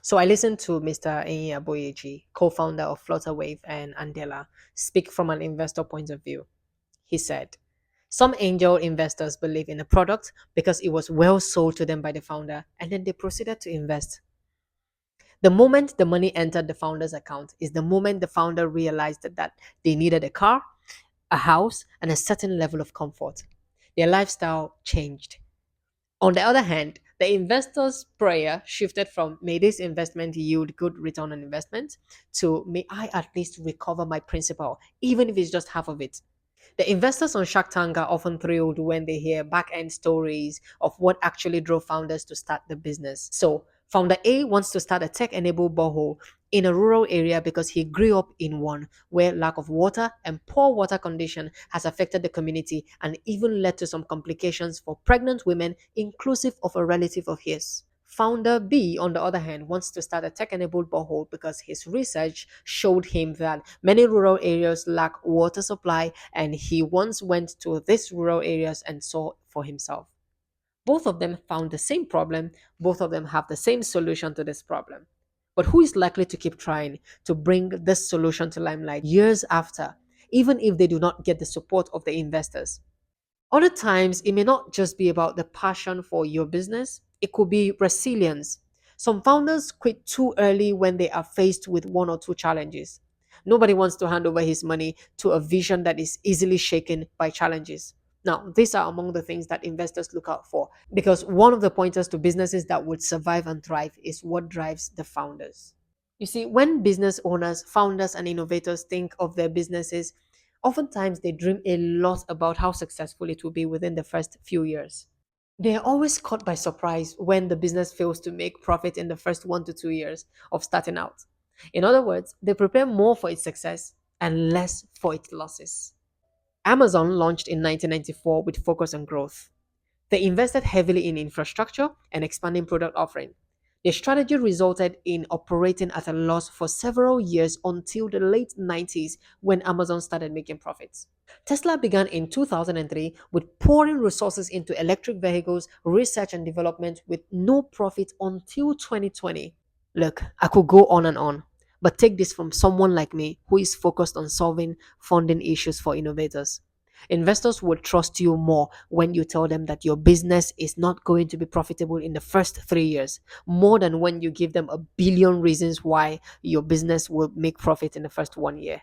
So I listened to Mr. Enyi Aboyeji, co-founder of Flutterwave and Andela, speak from an investor point of view. He said, some angel investors believe in a product because it was well sold to them by the founder, and then they proceeded to invest. The moment the money entered the founder's account is the moment the founder realized that they needed a car, a house, and a certain level of comfort. Their lifestyle changed. On the other hand, the investor's prayer shifted from may this investment yield good return on investment to may I at least recover my principal, even if it's just half of it. The investors on Shark Tank are often thrilled when they hear back end stories of what actually drove founders to start the business. So, founder A wants to start a tech enabled borehole in a rural area because he grew up in one where lack of water and poor water condition has affected the community and even led to some complications for pregnant women, inclusive of a relative of his. Founder B, on the other hand, wants to start a tech enabled borehole because his research showed him that many rural areas lack water supply, and he once went to these rural areas and saw for himself. Both of them found the same problem, both of them have the same solution to this problem. But who is likely to keep trying to bring this solution to limelight years after, even if they do not get the support of the investors? Other times, it may not just be about the passion for your business, it could be resilience. Some founders quit too early when they are faced with one or two challenges. Nobody wants to hand over his money to a vision that is easily shaken by challenges. Now, these are among the things that investors look out for because one of the pointers to businesses that would survive and thrive is what drives the founders. You see, when business owners, founders, and innovators think of their businesses, oftentimes they dream a lot about how successful it will be within the first few years. They are always caught by surprise when the business fails to make profit in the first 1 to 2 years of starting out. In other words, they prepare more for its success and less for its losses. Amazon launched in 1994 with focus on growth. They invested heavily in infrastructure and expanding product offering. Their strategy resulted in operating at a loss for several years until the late 90s when Amazon started making profits. Tesla began in 2003 with pouring resources into electric vehicles, research and development with no profit until 2020. Look, I could go on and on, but take this from someone like me who is focused on solving funding issues for innovators. Investors will trust you more when you tell them that your business is not going to be profitable in the first 3 years, more than when you give them a billion reasons why your business will make profit in the first 1 year.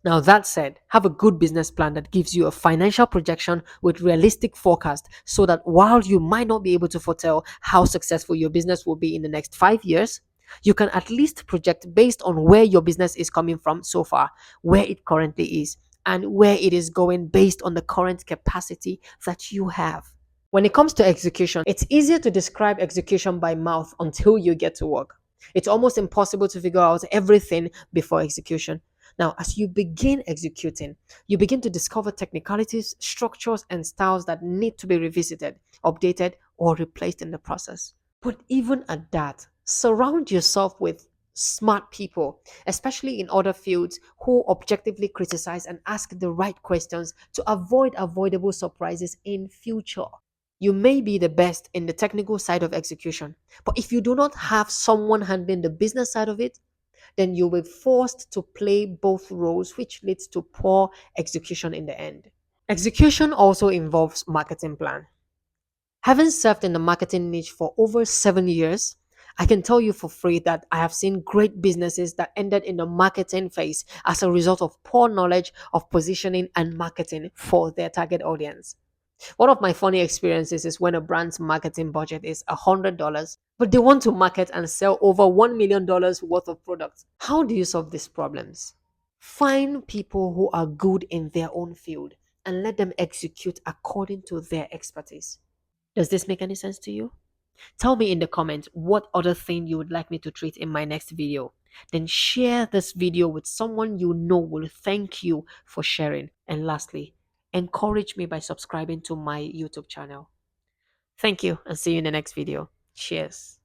Now, that said, have a good business plan that gives you a financial projection with realistic forecast so that while you might not be able to foretell how successful your business will be in the next 5 years, you can at least project based on where your business is coming from so far, where it currently is, and where it is going based on the current capacity that you have. When it comes to execution, it's easier to describe execution by mouth until you get to work. It's almost impossible to figure out everything before execution. Now, as you begin executing, you begin to discover technicalities, structures, and styles that need to be revisited, updated, or replaced in the process. But even at that, surround yourself with smart people, especially in other fields, who objectively criticize and ask the right questions to avoid avoidable surprises in future. You may be the best in the technical side of execution, but if you do not have someone handling the business side of it, then you'll be forced to play both roles, which leads to poor execution in the end. Execution also involves marketing plan. Having served in the marketing niche for over 7 years, I can tell you for free that I have seen great businesses that ended in the marketing phase as a result of poor knowledge of positioning and marketing for their target audience. One of my funny experiences is when a brand's marketing budget is $100, but they want to market and sell over $1 million worth of products. How do you solve these problems? Find people who are good in their own field and let them execute according to their expertise. Does this make any sense to you? Tell me in the comments what other thing you would like me to treat in my next video. Then share this video with someone you know will thank you for sharing. And lastly, encourage me by subscribing to my YouTube channel. Thank you and see you in the next video. Cheers.